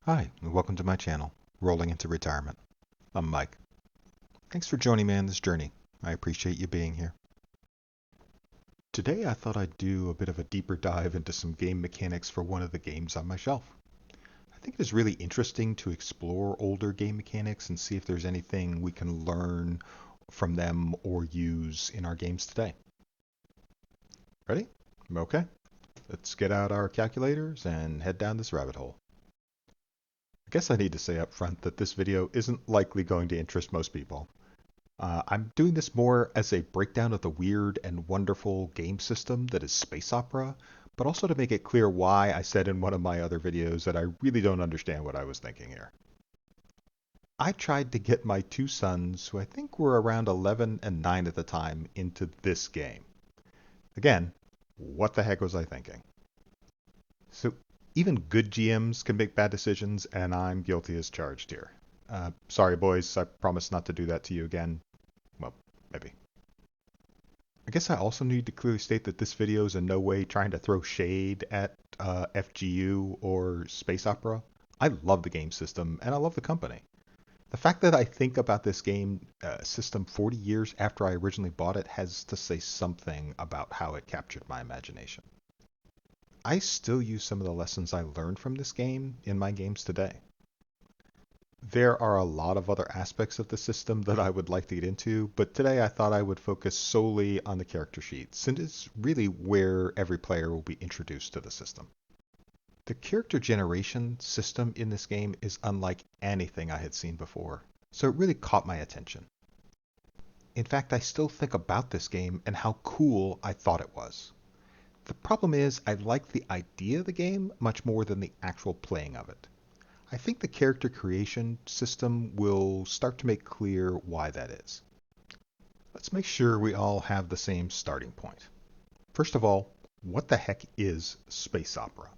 Hi, and welcome to my channel, Rolling into Retirement. I'm Mike. Thanks for joining me on this journey. I appreciate you being here. Today I thought I'd do a bit of a deeper dive into some game mechanics for one of the games on my shelf. I think it is really interesting to explore older game mechanics and see if there's anything we can learn from them or use in our games today. Ready? Okay. Let's get out our calculators and head down this rabbit hole. I guess I need to say up front that this video isn't likely going to interest most people. I'm doing this more as a breakdown of the weird and wonderful game system that is space opera, but also to make it clear why I said in one of my other videos that I really don't understand what I was thinking here. I tried to get my two sons, who I think were around 11 and 9 at the time, into this game. Again, what the heck was I thinking? So, even good GMs can make bad decisions, and I'm guilty as charged here. Sorry, boys, I promise not to do that to you again. Well, maybe. I guess I also need to clearly state that this video is in no way trying to throw shade at FGU or Space Opera. I love the game system and I love the company. The fact that I think about this game system 40 years after I originally bought it has to say something about how it captured my imagination. I still use some of the lessons I learned from this game in my games today. There are a lot of other aspects of the system that I would like to get into, but today I thought I would focus solely on the character sheet, since it's really where every player will be introduced to the system. The character generation system in this game is unlike anything I had seen before, so it really caught my attention. In fact, I still think about this game and how cool I thought it was. The problem is, I like the idea of the game much more than the actual playing of it. I think the character creation system will start to make clear why that is. Let's make sure we all have the same starting point. First of all, what the heck is space opera?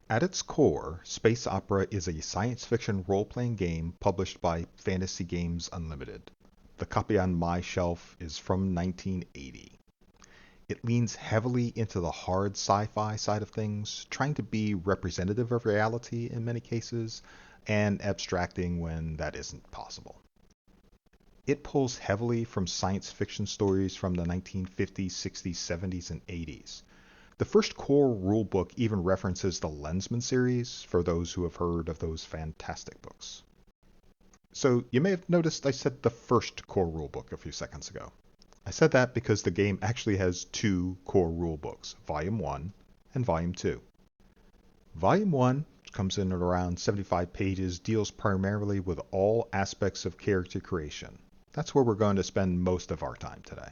At its core, space opera is a science fiction role-playing game published by Fantasy Games Unlimited. The copy on my shelf is from 1980. It leans heavily into the hard sci-fi side of things, trying to be representative of reality in many cases, and abstracting when that isn't possible. It pulls heavily from science fiction stories from the 1950s, 60s, 70s, and 80s. The first core rulebook even references the Lensman series, for those who have heard of those fantastic books. So you may have noticed I said the first core rulebook a few seconds ago. I said that because the game actually has two core rulebooks, Volume 1 and Volume 2. Volume 1, which comes in at around 75 pages, deals primarily with all aspects of character creation. That's where we're going to spend most of our time today.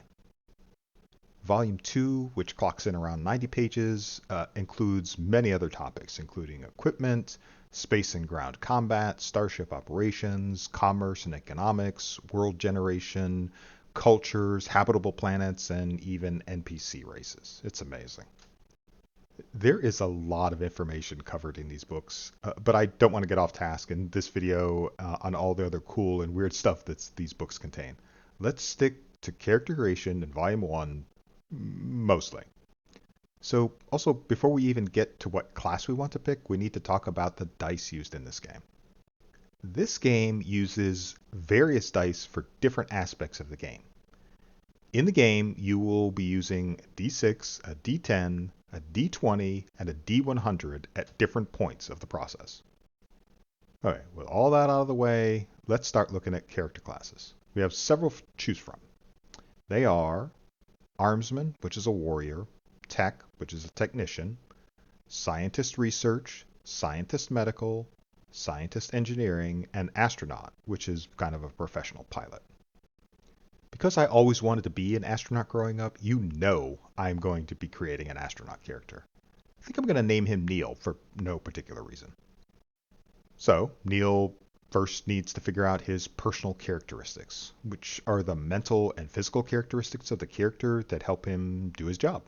Volume 2, which clocks in around 90 pages, includes many other topics, including equipment, space and ground combat, starship operations, commerce and economics, world generation, cultures, habitable planets, and even NPC races. It's amazing. There is a lot of information covered in these books, but I don't want to get off task in this video on all the other cool and weird stuff that these books contain. Let's stick to character creation in Volume 1 mostly. So, also, before we even get to what class we want to pick, we need to talk about the dice used in this game. This game uses various dice for different aspects of the game. In the game, you will be using a D6, a D10, a D20, and a D100 at different points of the process. Okay, with all that out of the way, let's start looking at character classes. We have several to choose from. They are Armsman, which is a warrior, Tech, which is a technician, Scientist Research, Scientist Medical, Scientist Engineering, and Astronaut, which is kind of a professional pilot. Because I always wanted to be an astronaut growing up, you know I'm going to be creating an astronaut character. I think I'm going to name him Neil for no particular reason. So, Neil first needs to figure out his personal characteristics, which are the mental and physical characteristics of the character that help him do his job.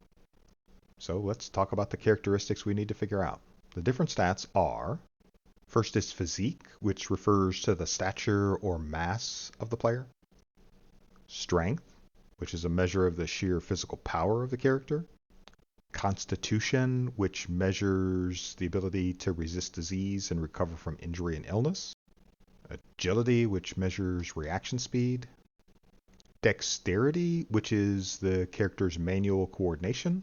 So, let's talk about the characteristics we need to figure out. The different stats are: first is physique, which refers to the stature or mass of the player. Strength, which is a measure of the sheer physical power of the character. Constitution, which measures the ability to resist disease and recover from injury and illness. Agility, which measures reaction speed. Dexterity, which is the character's manual coordination.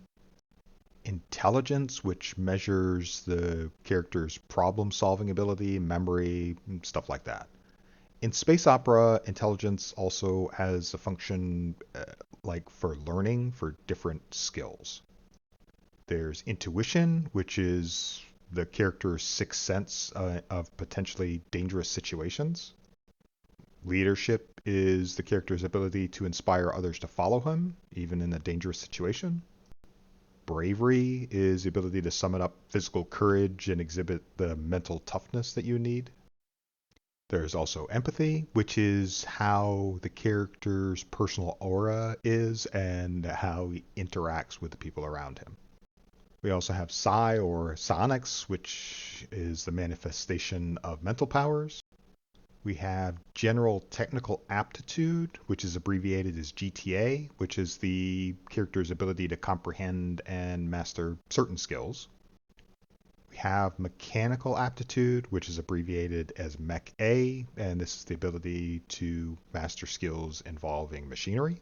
Intelligence, which measures the character's problem-solving ability, memory, stuff like that. In space opera, intelligence also has a function like for learning for different skills. There's intuition, which is the character's sixth sense of potentially dangerous situations. Leadership is the character's ability to inspire others to follow him, even in a dangerous situation. Bravery is the ability to summon up physical courage and exhibit the mental toughness that you need. There's also empathy, which is how the character's personal aura is and how he interacts with the people around him. We also have psi or psionics, which is the manifestation of mental powers. We have general technical aptitude, which is abbreviated as GTA, which is the character's ability to comprehend and master certain skills. We have mechanical aptitude, which is abbreviated as Mech A, and this is the ability to master skills involving machinery.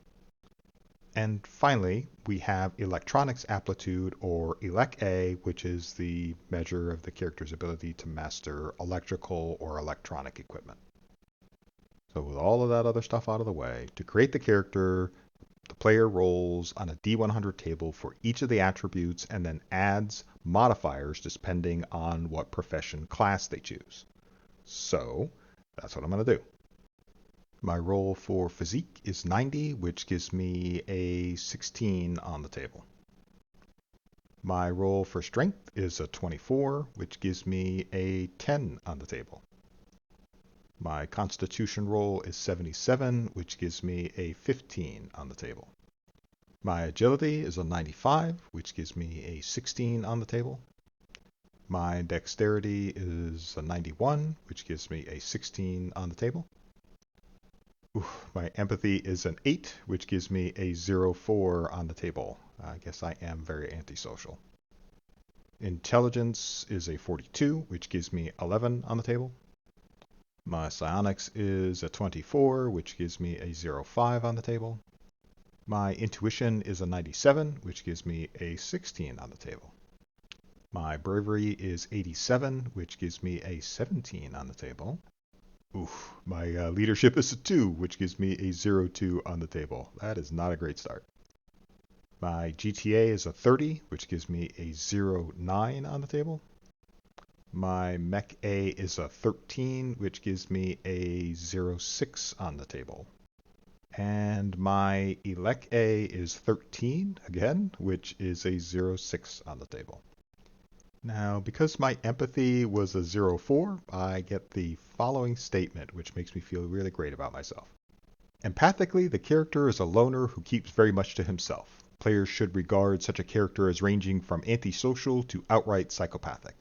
And finally, we have electronics aptitude, or Elec A, which is the measure of the character's ability to master electrical or electronic equipment. So with all of that other stuff out of the way, to create the character, the player rolls on a D100 table for each of the attributes and then adds modifiers depending on what profession class they choose. So that's what I'm going to do. My roll for physique is 90, which gives me a 16 on the table. My roll for strength is a 24, which gives me a 10 on the table. My constitution roll is 77, which gives me a 15 on the table. My agility is a 95, which gives me a 16 on the table. My dexterity is a 91, which gives me a 16 on the table. My empathy is an 8, which gives me a 0.4 on the table. I guess I am very antisocial. Intelligence is a 42, which gives me 11 on the table. My psionics is a 24, which gives me a 0.5 on the table. My intuition is a 97, which gives me a 16 on the table. My bravery is 87, which gives me a 17 on the table. My leadership is a 2, which gives me a 0.2 on the table. That is not a great start. My GTA is a 30, which gives me a 0.9 on the table. My Mech A is a 13, which gives me a 0.6 on the table. And my Elec A is 13, again, which is a 0.6 on the table. Now, because my empathy was a 0.4, I get the following statement, which makes me feel really great about myself. Empathically, the character is a loner who keeps very much to himself. Players should regard such a character as ranging from antisocial to outright psychopathic.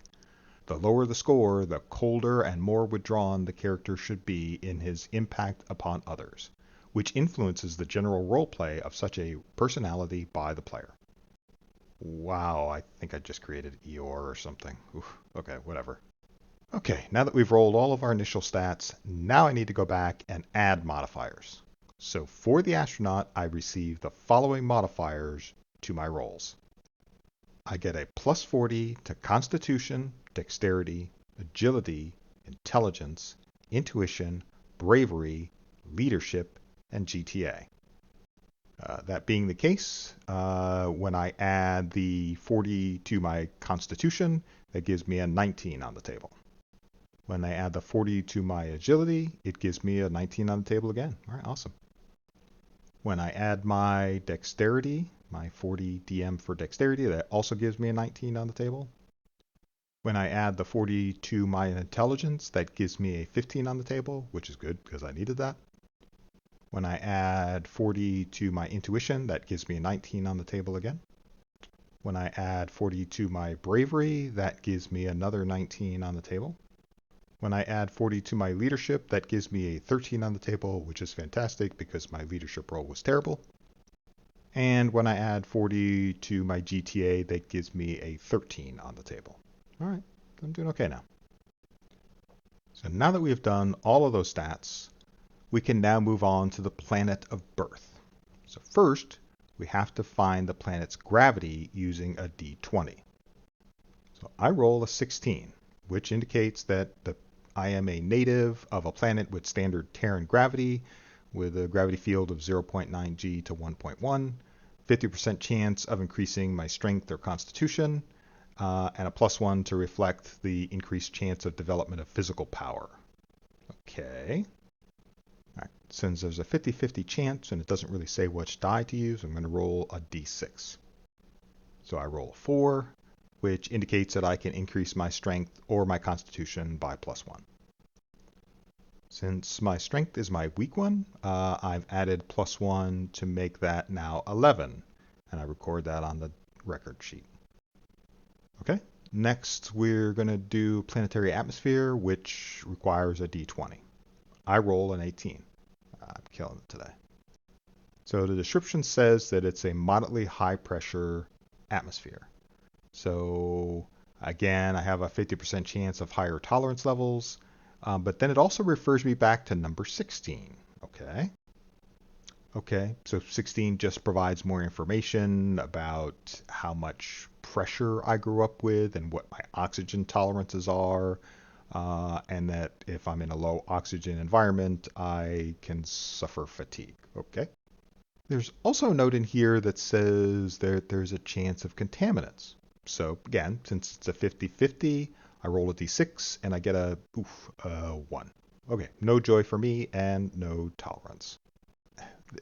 The lower the score, the colder and more withdrawn the character should be in his impact upon others, which influences the general roleplay of such a personality by the player. Wow, I think I just created Eeyore or something. Oof, okay, whatever. Okay, now that we've rolled all of our initial stats, now I need to go back and add modifiers. So for the astronaut, I receive the following modifiers to my rolls. I get a plus 40 to Constitution, Dexterity, Agility, Intelligence, Intuition, Bravery, Leadership, and GTA. That being the case, when I add the 40 to my Constitution, that gives me a 19 on the table. When I add the 40 to my Agility, it gives me a 19 on the table again. All right, awesome. When I add my Dexterity, my 40 DM for Dexterity, that also gives me a 19 on the table. When I add the 40 to my Intelligence, that gives me a 15 on the table, which is good because I needed that. When I add 40 to my Intuition, that gives me a 19 on the table again. When I add 40 to my Bravery, that gives me another 19 on the table. When I add 40 to my Leadership, that gives me a 13 on the table, which is fantastic because my leadership roll was terrible. And when I add 40 to my GTA, that gives me a 13 on the table. All right, I'm doing okay now. So now that we have done all of those stats, we can now move on to the planet of birth. So first, we have to find the planet's gravity using a d20. So I roll a 16, which indicates that I am a native of a planet with standard Terran gravity, with a gravity field of 0.9 g to 1.1, 50% chance of increasing my strength or constitution, and a +1 to reflect the increased chance of development of physical power. Okay. All right. Since there's a 50-50 chance and it doesn't really say which die to use, I'm going to roll a d6. So I roll a 4, which indicates that I can increase my strength or my constitution by +1. Since my strength is my weak one, I've added +1 to make that now 11, and I record that on the record sheet. Okay, next we're going to do planetary atmosphere, which requires a d20. I roll an 18. I'm killing it today. So the description says that it's a moderately high pressure atmosphere. So again, I have a 50% chance of higher tolerance levels, but then it also refers me back to number 16. Okay, so 16 just provides more information about how much pressure I grew up with and what my oxygen tolerances are, and that if I'm in a low oxygen environment, I can suffer fatigue. Okay. There's also a note in here that says that there's a chance of contaminants. So again, since it's a 50-50, I roll a d6 and I get a 1. Okay, no joy for me and no tolerance.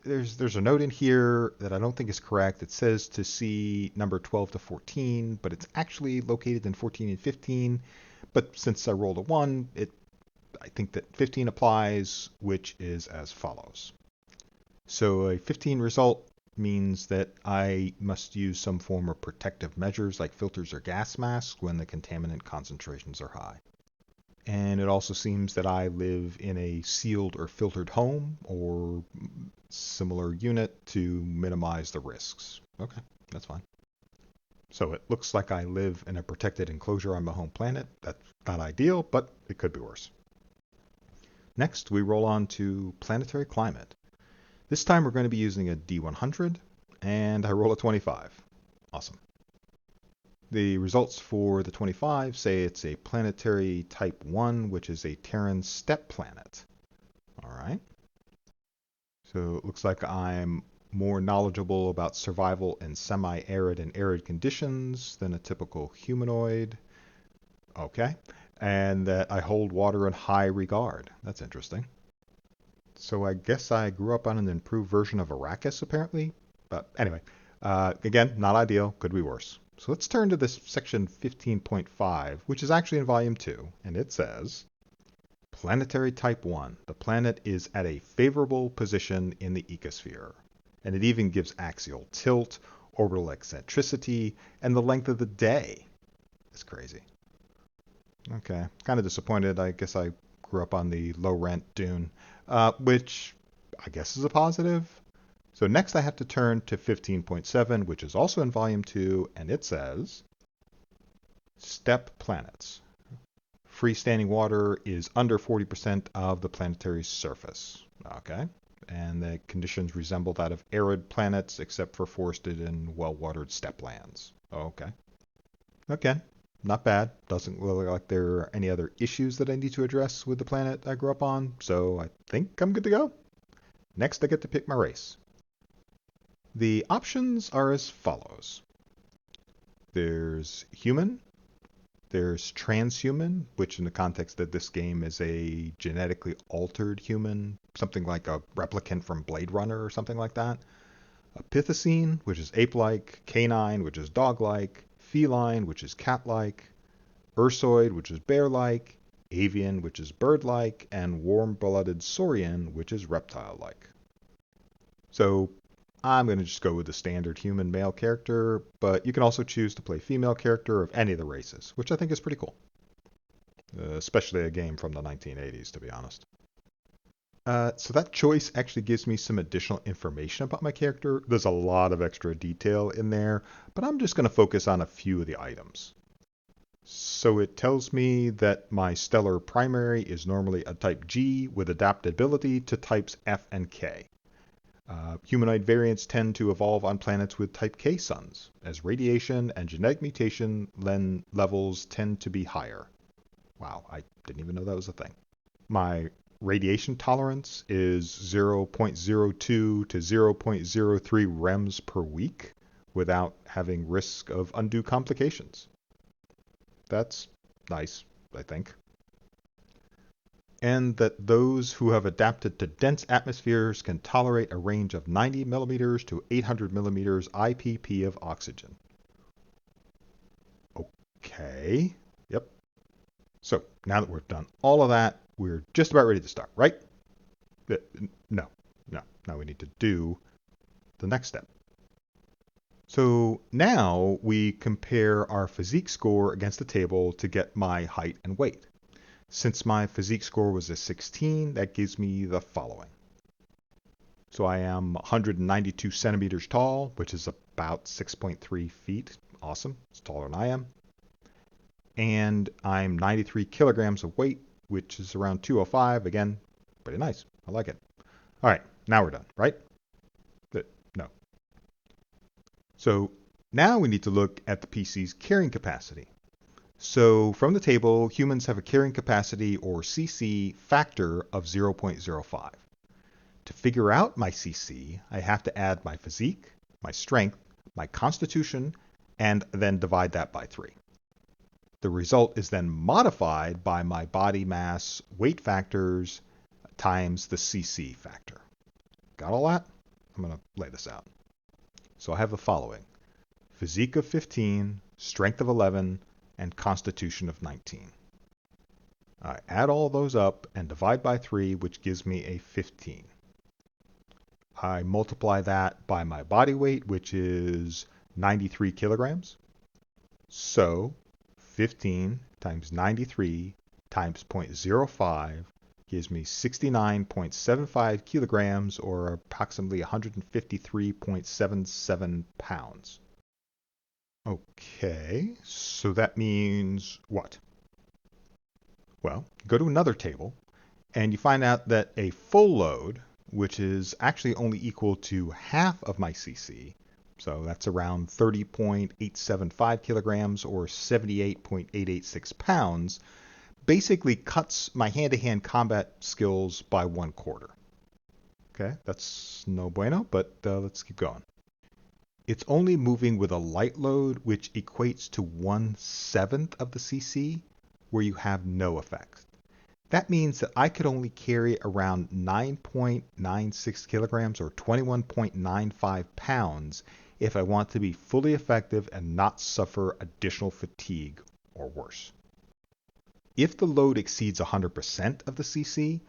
There's a note in here that I don't think is correct. It says to see number 12 to 14, but it's actually located in 14 and 15. But since I rolled a 1, I think that 15 applies, which is as follows. So a 15 result means that I must use some form of protective measures like filters or gas masks when the contaminant concentrations are high. And it also seems that I live in a sealed or filtered home or similar unit to minimize the risks. Okay, that's fine. So it looks like I live in a protected enclosure on my home planet. That's not ideal, but it could be worse. Next, we roll on to planetary climate. This time we're going to be using a D100, and I roll a 25. Awesome. The results for the 25 say it's a planetary type 1, which is a Terran steppe planet. All right. So it looks like I'm more knowledgeable about survival in semi-arid and arid conditions than a typical humanoid. Okay. And that I hold water in high regard. That's interesting. So I guess I grew up on an improved version of Arrakis, apparently. But anyway, again, not ideal. Could be worse. So let's turn to this section 15.5, which is actually in volume 2, and it says, Planetary Type 1. The planet is at a favorable position in the ecosphere. And it even gives axial tilt, orbital eccentricity, and the length of the day. It's crazy. Okay, kind of disappointed. I guess I grew up on the low rent Dune, which I guess is a positive. So next I have to turn to 15.7, which is also in volume 2, and it says, Steppe planets. Freestanding water is under 40% of the planetary surface. Okay. And the conditions resemble that of arid planets, except for forested and well-watered steppe lands. Okay. Okay. Not bad. Doesn't look like there are any other issues that I need to address with the planet I grew up on, so I think I'm good to go. Next, I get to pick my race. The options are as follows. There's human, there's transhuman, which in the context of this game is a genetically altered human, something like a replicant from Blade Runner or something like that. Epithecine, which is ape-like, canine, which is dog-like, feline, which is cat-like, ursoid, which is bear-like, avian, which is bird-like, and warm-blooded saurian, which is reptile-like. So I'm going to just go with the standard human male character, but you can also choose to play female character of any of the races, which I think is pretty cool. Especially a game from the 1980s, to be honest. So that choice actually gives me some additional information about my character. There's a lot of extra detail in there, but I'm just going to focus on a few of the items. So it tells me that my stellar primary is normally a type G with adaptability to types F and K. Humanoid variants tend to evolve on planets with type K suns, as radiation and genetic mutation levels tend to be higher. Wow, I didn't even know that was a thing. My radiation tolerance is 0.02 to 0.03 rems per week without having risk of undue complications. That's nice, I think. And that those who have adapted to dense atmospheres can tolerate a range of 90 millimeters to 800 millimeters IPP of oxygen. Okay. Yep. So now that we've done all of that, we're just about ready to start, right? No. Now we need to do the next step. So now we compare our physique score against the table to get my height and weight. Since my physique score was a 16, that gives me the following. So I am 192 centimeters tall, which is about 6.3 feet. Awesome. It's taller than I am. And I'm 93 kilograms of weight, which is around 205. Again, pretty nice. I like it. All right, now we're done, right? No. So now we need to look at the PC's carrying capacity. So from the table, humans have a carrying capacity, or CC, factor of 0.05. To figure out my CC, I have to add my physique, my strength, my constitution, and then divide that by 3. The result is then modified by my body mass weight factors times the CC factor. Got all that? I'm going to lay this out. So I have the following. Physique of 15, strength of 11, and constitution of 19. I add all those up and divide by 3, which gives me a 15. I multiply that by my body weight, which is 93 kilograms. So 15 times 93 times 0.05 gives me 69.75 kilograms, or approximately 153.77 pounds. Okay, so that means what? Well, go to another table, and you find out that a full load, which is actually only equal to half of my CC, so that's around 30.875 kilograms or 78.886 pounds, basically cuts my hand-to-hand combat skills by 1/4. Okay, that's no bueno, but let's keep going. It's only moving with a light load, which equates to 1/7 of the CC, where you have no effect. That means that I could only carry around 9.96 kilograms or 21.95 pounds if I want to be fully effective and not suffer additional fatigue or worse. If the load exceeds 100% of the CC,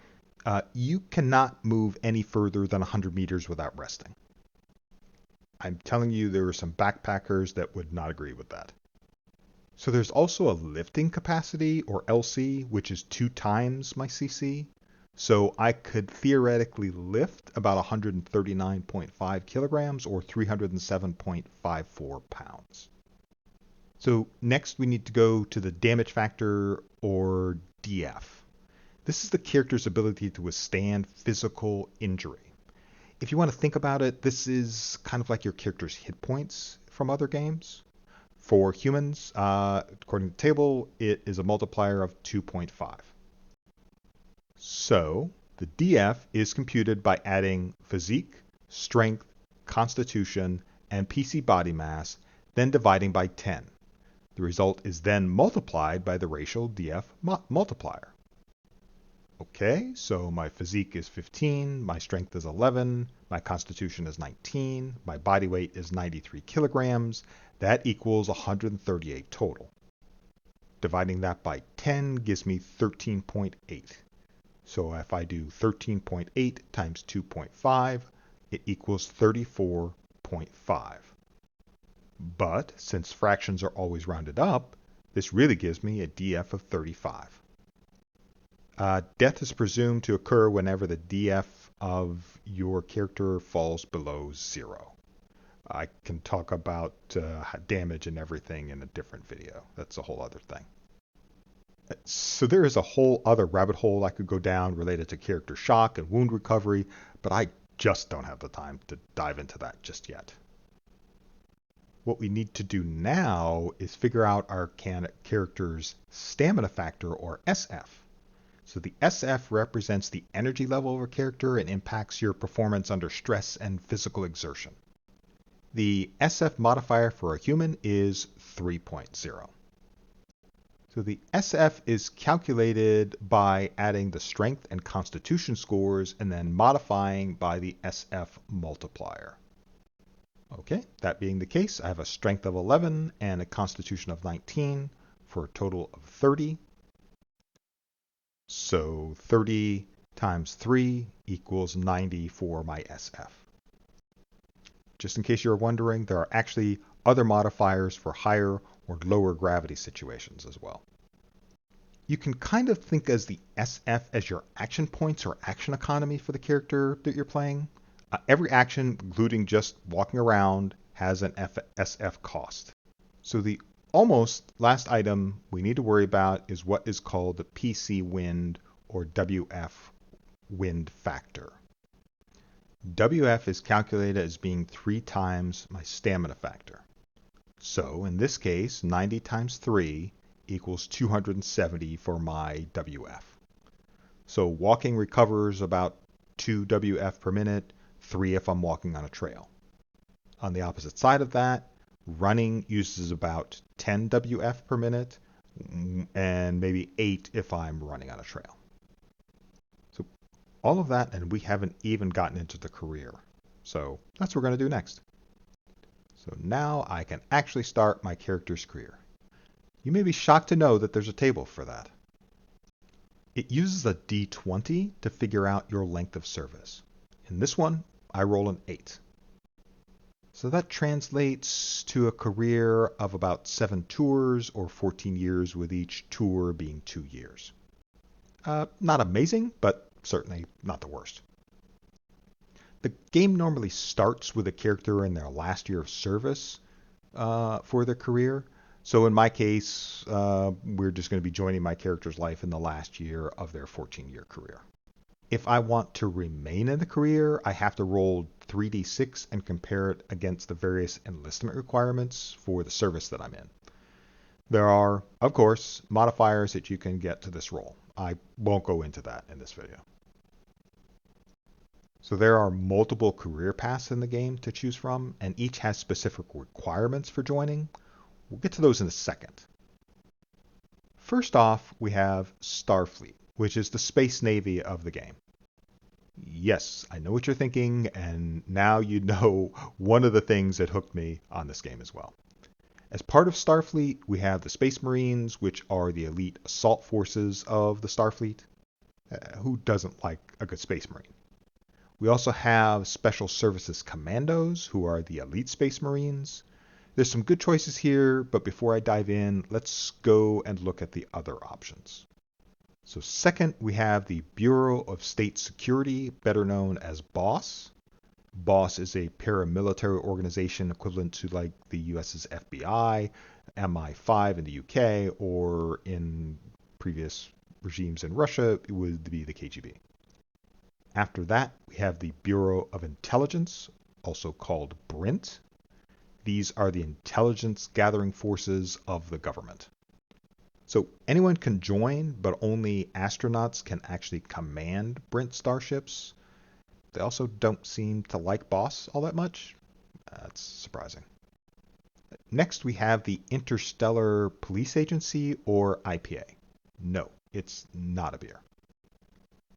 you cannot move any further than 100 meters without resting. I'm telling you, there are some backpackers that would not agree with that. So there's also a lifting capacity, or LC, which is 2 times my CC. So I could theoretically lift about 139.5 kilograms or 307.54 pounds. So next we need to go to the damage factor, or DF. This is the character's ability to withstand physical injury. If you want to think about it, this is kind of like your character's hit points from other games. For humans, according to the table, it is a multiplier of 2.5. So the DF is computed by adding physique, strength, constitution, and PC body mass, then dividing by 10. The result is then multiplied by the racial DF multiplier. Okay, so my physique is 15, my strength is 11, my constitution is 19, my body weight is 93 kilograms. That equals 138 total. Dividing that by 10 gives me 13.8. So if I do 13.8 times 2.5, it equals 34.5. But since fractions are always rounded up, this really gives me a DF of 35. Death is presumed to occur whenever the DF of your character falls below 0. I can talk about damage and everything in a different video. That's a whole other thing. So there is a whole other rabbit hole I could go down related to character shock and wound recovery, but I just don't have the time to dive into that just yet. What we need to do now is figure out our character's stamina factor, or SF. So the SF represents the energy level of a character and impacts your performance under stress and physical exertion. The SF modifier for a human is 3.0. So the SF is calculated by adding the strength and constitution scores and then modifying by the SF multiplier. Okay, that being the case, I have a strength of 11 and a constitution of 19 for a total of 30. So 30 times 3 equals 90 for my SF. Just in case you're wondering, there are actually other modifiers for higher or lower gravity situations as well. You can kind of think as the SF as your action points or action economy for the character that you're playing. Every action, including just walking around, has an SF cost. So the almost last item we need to worry about is what is called the PC wind, or WF wind factor. WF is calculated as being 3 times my stamina factor. So in this case, 90 times 3 equals 270 for my WF. So walking recovers about 2 WF per minute, 3 if I'm walking on a trail. On the opposite side of that, running uses about 10 WF per minute, and maybe 8 if I'm running on a trail. So all of that, and we haven't even gotten into the career. So that's what we're going to do next. So now I can actually start my character's career. You may be shocked to know that there's a table for that. It uses a D20 to figure out your length of service. In this one, I roll an 8. So that translates to a career of about 7 tours or 14 years, with each tour being 2 years. Not amazing, but certainly not the worst. The game normally starts with a character in their last year of service for their career. So in my case, we're just going to be joining my character's life in the last year of their 14-year career. If I want to remain in the career, I have to roll 3d6 and compare it against the various enlistment requirements for the service that I'm in. There are, of course, modifiers that you can get to this roll. I won't go into that in this video. So there are multiple career paths in the game to choose from, and each has specific requirements for joining. We'll get to those in a second. First off, we have Starfleet, which is the space navy of the game. Yes, I know what you're thinking, and now you know one of the things that hooked me on this game as well. As part of Starfleet, we have the Space Marines, which are the elite assault forces of the Starfleet. Who doesn't like a good Space Marine? We also have Special Services Commandos, who are the elite Space Marines. There's some good choices here, but before I dive in, let's go and look at the other options. So second, we have the Bureau of State Security, better known as BOSS. BOSS is a paramilitary organization equivalent to like the US's FBI, MI5 in the UK, or in previous regimes in Russia, it would be the KGB. After that, we have the Bureau of Intelligence, also called BRINT. These are the intelligence gathering forces of the government. So anyone can join, but only astronauts can actually command BRINT starships. They also don't seem to like BOSS all that much. That's surprising. Next, we have the Interstellar Police Agency, or IPA. No, it's not a beer.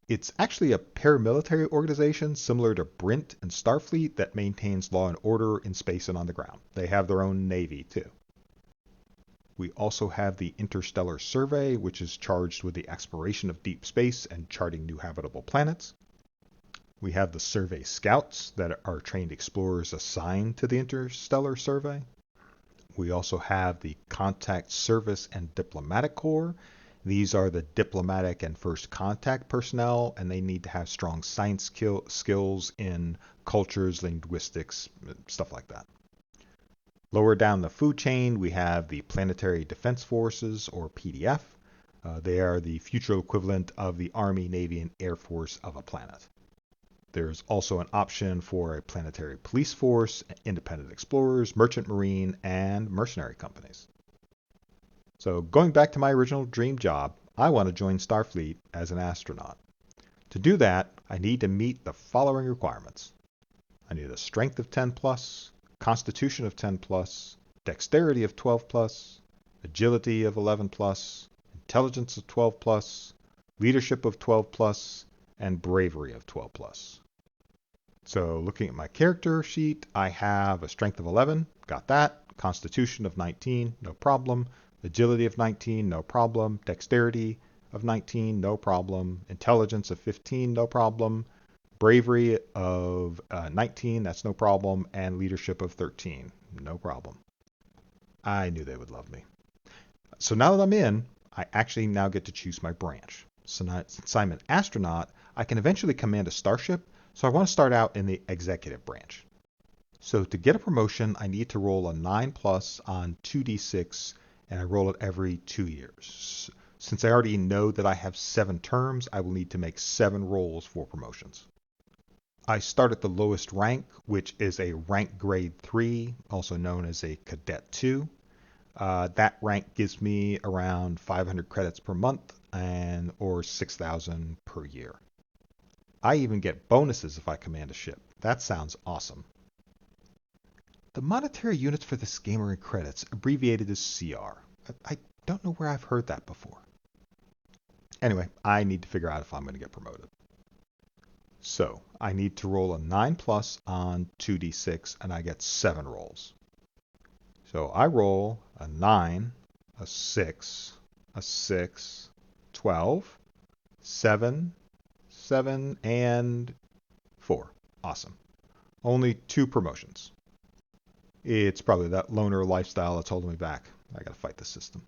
It's actually a paramilitary organization similar to BRINT and Starfleet that maintains law and order in space and on the ground. They have their own navy, too. We also have the Interstellar Survey, which is charged with the exploration of deep space and charting new habitable planets. We have the Survey Scouts that are trained explorers assigned to the Interstellar Survey. We also have the Contact Service and Diplomatic Corps. These are the diplomatic and first contact personnel, and they need to have strong science skills in cultures, linguistics, stuff like that. Lower down the food chain, we have the Planetary Defense Forces, or PDF. They are the future equivalent of the Army, Navy, and Air Force of a planet. There's also an option for a planetary police force, independent explorers, merchant marine, and mercenary companies. So going back to my original dream job, I want to join Starfleet as an astronaut. To do that, I need to meet the following requirements. I need a strength of 10 plus, constitution of 10 plus, dexterity of 12 plus, agility of 11 plus, intelligence of 12 plus, leadership of 12 plus, and bravery of 12 plus. So looking at my character sheet, I have a strength of 11, got that, constitution of 19, no problem, agility of 19, no problem, dexterity of 19, no problem, intelligence of 15, no problem, bravery of 19, that's no problem, and leadership of 13, no problem. I knew they would love me. So now that I'm in, I actually now get to choose my branch. So now, since I'm an astronaut, I can eventually command a starship, so I want to start out in the executive branch. So to get a promotion, I need to roll a 9 plus on 2d6, and I roll it every 2 years. Since I already know that I have 7 terms, I will need to make 7 rolls for promotions. I start at the lowest rank, which is a rank grade 3, also known as a cadet 2. That rank gives me around 500 credits per month or 6,000 per year. I even get bonuses if I command a ship. That sounds awesome. The monetary units for this game are in credits, abbreviated as CR. I don't know where I've heard that before. Anyway, I need to figure out if I'm going to get promoted. So I need to roll a 9 plus on 2d6, and I get 7 rolls. So I roll a 9, a 6, a 6, 12, 7, 7, and 4. Awesome. Only 2 promotions. It's probably that loner lifestyle that's holding me back. I gotta fight the system.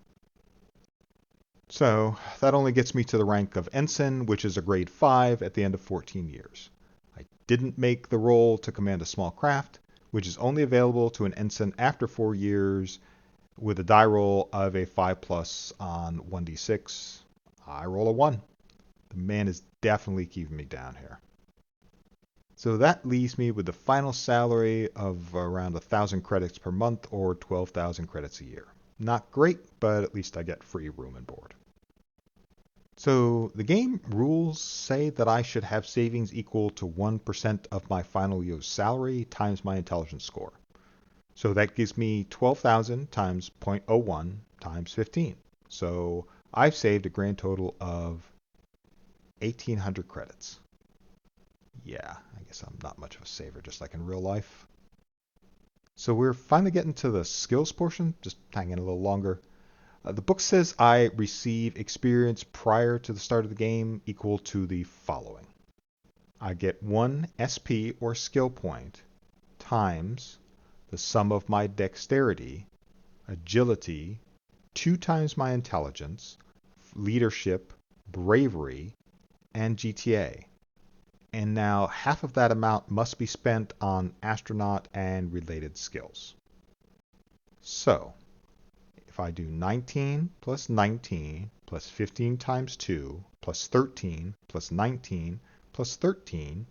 So that only gets me to the rank of ensign, which is a grade 5 at the end of 14 years. I didn't make the roll to command a small craft, which is only available to an ensign after 4 years with a die roll of a 5 plus on 1d6. I roll a 1. The man is definitely keeping me down here. So that leaves me with the final salary of around 1,000 credits per month or 12,000 credits a year. Not great, but at least I get free room and board. So the game rules say that I should have savings equal to 1% of my final year's salary times my intelligence score. So that gives me 12,000 times 0.01 times 15. So I've saved a grand total of 1,800 credits. Yeah, I guess I'm not much of a saver, just like in real life. So we're finally getting to the skills portion, just hanging a little longer. The book says I receive experience prior to the start of the game equal to the following. I get 1 SP or skill point times the sum of my dexterity, agility, 2 times my intelligence, leadership, bravery, and GTA. And now half of that amount must be spent on astronaut and related skills. So, if I do 19 plus 19 plus 15 times 2 plus 13 plus 19 plus 13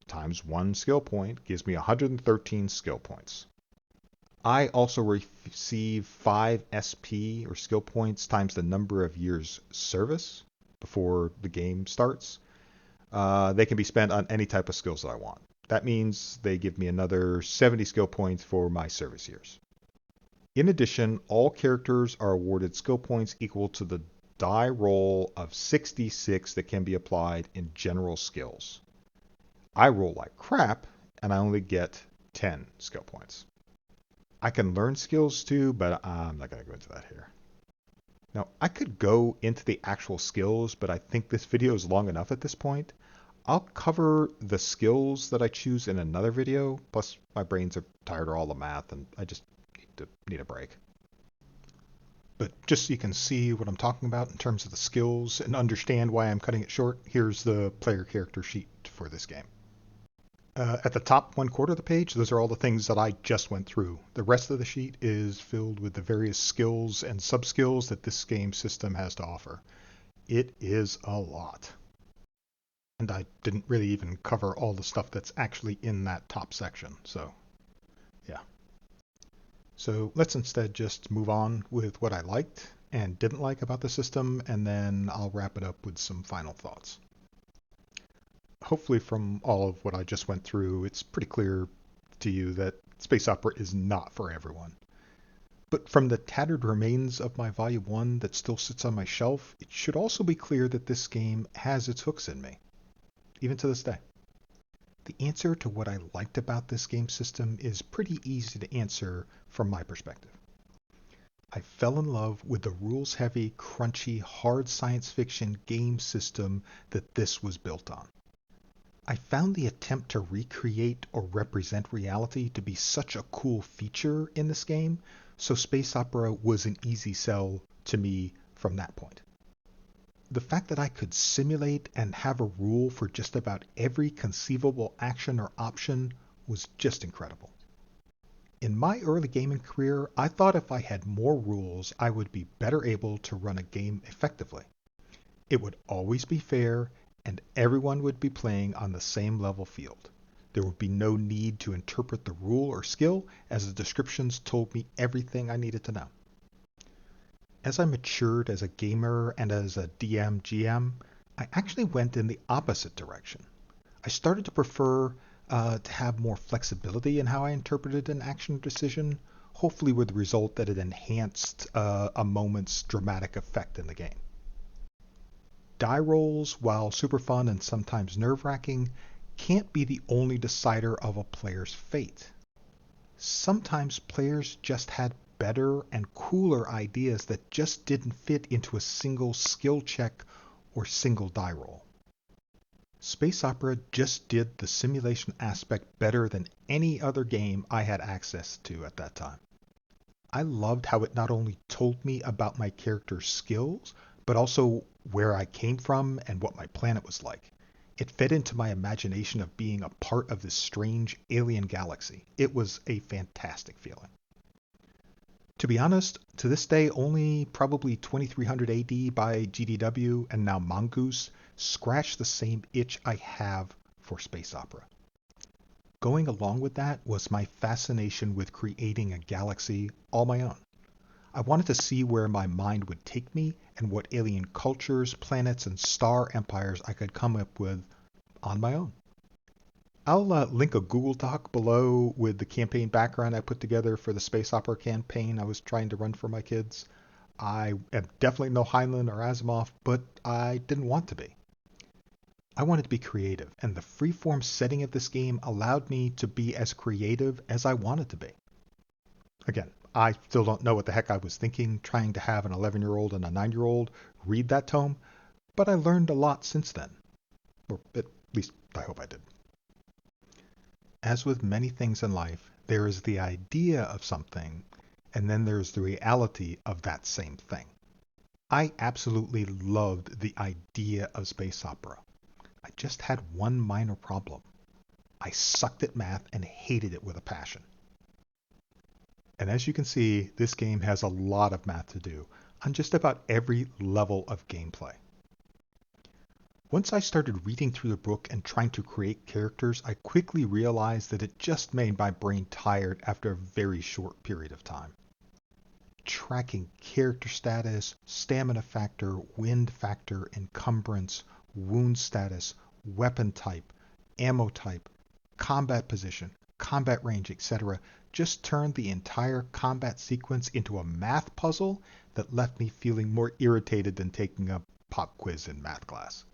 times 1 skill point gives me 113 skill points. I also receive 5 SP or skill points times the number of years service before the game starts. They can be spent on any type of skills that I want. That means they give me another 70 skill points for my service years. In addition, all characters are awarded skill points equal to the die roll of 66 that can be applied in general skills. I roll like crap, and I only get 10 skill points. I can learn skills too, but I'm not going to go into that here. Now, I could go into the actual skills, but I think this video is long enough at this point. I'll cover the skills that I choose in another video, plus my brains are tired of all the math and I just need a break. but just so you can see what I'm talking about in terms of the skills and understand why I'm cutting it short, here's the player character sheet for this game. At the top 1/4 of the page, those are all the things that I just went through. The rest of the sheet is filled with the various skills and sub-skills that this game system has to offer. It is a lot. And I didn't really even cover all the stuff that's actually in that top section, so yeah. So let's instead just move on with what I liked and didn't like about the system, and then I'll wrap it up with some final thoughts. Hopefully from all of what I just went through, it's pretty clear to you that space opera is not for everyone. But from the tattered remains of my Volume 1 that still sits on my shelf, it should also be clear that this game has its hooks in me, even to this day. The answer to what I liked about this game system is pretty easy to answer from my perspective. I fell in love with the rules-heavy, crunchy, hard science fiction game system that this was built on. I found the attempt to recreate or represent reality to be such a cool feature in this game, so space opera was an easy sell to me from that point. The fact that I could simulate and have a rule for just about every conceivable action or option was just incredible. In my early gaming career, I thought if I had more rules, I would be better able to run a game effectively. It would always be fair, and everyone would be playing on the same level field. There would be no need to interpret the rule or skill, as the descriptions told me everything I needed to know. As I matured as a gamer and as a DM/GM, I actually went in the opposite direction. I started to prefer to have more flexibility in how I interpreted an action decision, hopefully with the result that it enhanced a moment's dramatic effect in the game. Die rolls, while super fun and sometimes nerve-wracking, can't be the only decider of a player's fate. Sometimes players just had better and cooler ideas that just didn't fit into a single skill check or single die roll. Space Opera just did the simulation aspect better than any other game I had access to at that time. I loved how it not only told me about my character's skills, but also where I came from and what my planet was like. It fed into my imagination of being a part of this strange alien galaxy. It was a fantastic feeling. To be honest, to this day, only probably 2300 AD by GDW and now Mongoose scratch the same itch I have for space opera. Going along with that was my fascination with creating a galaxy all my own. I wanted to see where my mind would take me and what alien cultures, planets, and star empires I could come up with on my own. I'll link a Google Doc below with the campaign background I put together for the space opera campaign I was trying to run for my kids. I am definitely no Heinlein or Asimov, but I didn't want to be. I wanted to be creative, and the freeform setting of this game allowed me to be as creative as I wanted to be. Again, I still don't know what the heck I was thinking trying to have an 11-year-old and a 9-year-old read that tome, but I learned a lot since then. Or at least I hope I did. As with many things in life, there is the idea of something, and then there's the reality of that same thing. I absolutely loved the idea of space opera. I just had one minor problem. I sucked at math and hated it with a passion. And as you can see, this game has a lot of math to do on just about every level of gameplay. Once I started reading through the book and trying to create characters, I quickly realized that it just made my brain tired after a very short period of time. Tracking character status, stamina factor, wind factor, encumbrance, wound status, weapon type, ammo type, combat position, combat range, etc. just turned the entire combat sequence into a math puzzle that left me feeling more irritated than taking a pop quiz in math class.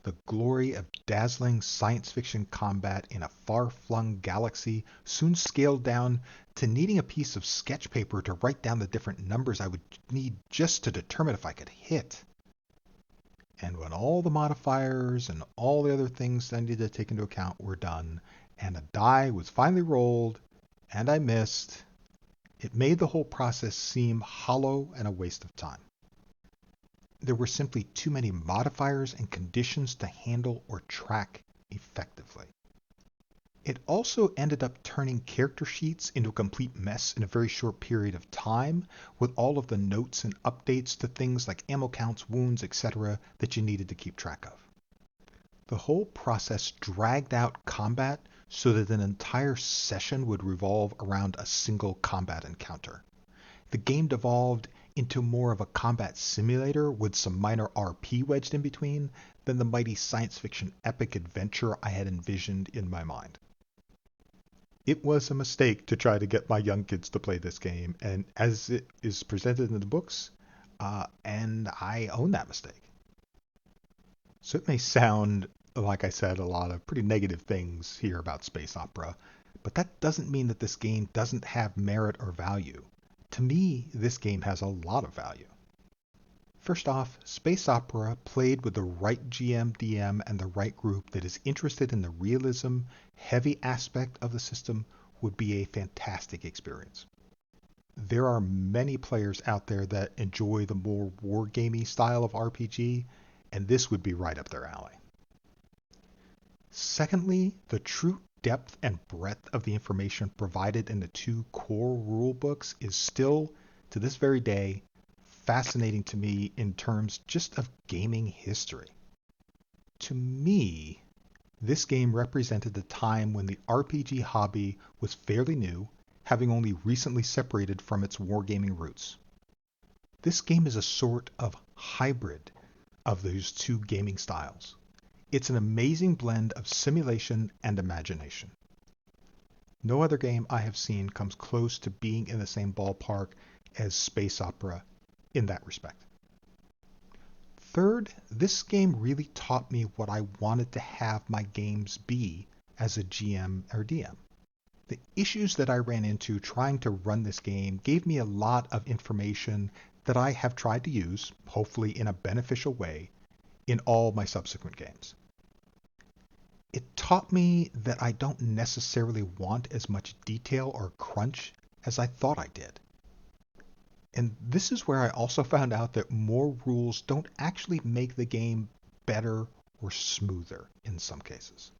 The glory of dazzling science fiction combat in a far-flung galaxy soon scaled down to needing a piece of sketch paper to write down the different numbers I would need just to determine if I could hit. And when all the modifiers and all the other things I needed to take into account were done, and a die was finally rolled, and I missed, It made the whole process seem hollow and a waste of time. There were simply too many modifiers and conditions to handle or track effectively. It also ended up turning character sheets into a complete mess in a very short period of time, with all of the notes and updates to things like ammo counts, wounds, etc. that you needed to keep track of. The whole process dragged out combat so that an entire session would revolve around a single combat encounter. The game devolved into more of a combat simulator with some minor RP wedged in between than the mighty science fiction epic adventure I had envisioned in my mind. It was a mistake to try to get my young kids to play this game, and as it is presented in the books, and I own that mistake. So it may sound, like I said, a lot of pretty negative things here about space opera, but that doesn't mean that this game doesn't have merit or value. To me, this game has a lot of value. First off, space opera played with the right GM, DM, and the right group that is interested in the realism, heavy aspect of the system would be a fantastic experience. There are many players out there that enjoy the more wargamey style of RPG, and this would be right up their alley. Secondly, the true depth and breadth of the information provided in the two core rulebooks is still, to this very day, fascinating to me in terms just of gaming history. To me, this game represented the time when the RPG hobby was fairly new, having only recently separated from its wargaming roots. This game is a sort of hybrid of those two gaming styles. It's an amazing blend of simulation and imagination. No other game I have seen comes close to being in the same ballpark as space opera in that respect. Third, this game really taught me what I wanted to have my games be as a GM or DM. The issues that I ran into trying to run this game gave me a lot of information that I have tried to use, hopefully in a beneficial way, in all my subsequent games. It taught me that I don't necessarily want as much detail or crunch as I thought I did. And this is where I also found out that more rules don't actually make the game better or smoother in some cases.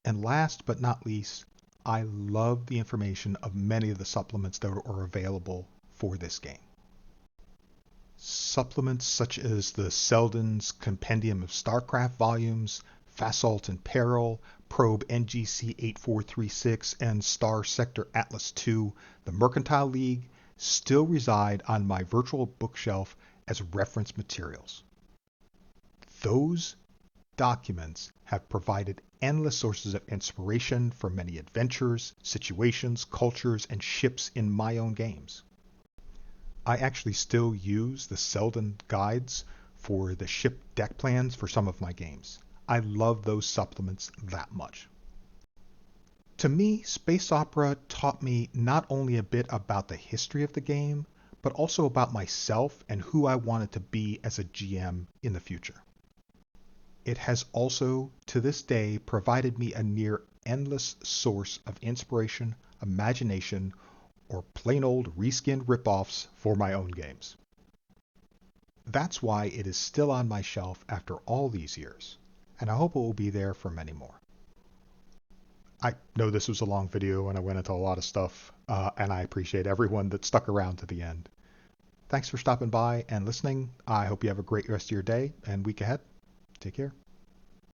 And last but not least, I love the information of many of the supplements that are available for this game. Supplements such as the Selden's Compendium of StarCraft volumes, Fasalt in Peril, Probe NGC 8436, and Star Sector Atlas II, the Mercantile League, still reside on my virtual bookshelf as reference materials. Those documents have provided endless sources of inspiration for many adventures, situations, cultures, and ships in my own games. I actually still use the Selden guides for the ship deck plans for some of my games. I love those supplements that much. To me, space opera taught me not only a bit about the history of the game, but also about myself and who I wanted to be as a GM in the future. It has also, to this day, provided me a near endless source of inspiration, imagination, or plain old reskinned ripoffs for my own games. That's why it is still on my shelf after all these years, and I hope it will be there for many more. I know this was a long video and I went into a lot of stuff, and I appreciate everyone that stuck around to the end. Thanks for stopping by and listening. I hope you have a great rest of your day and week ahead. Take care.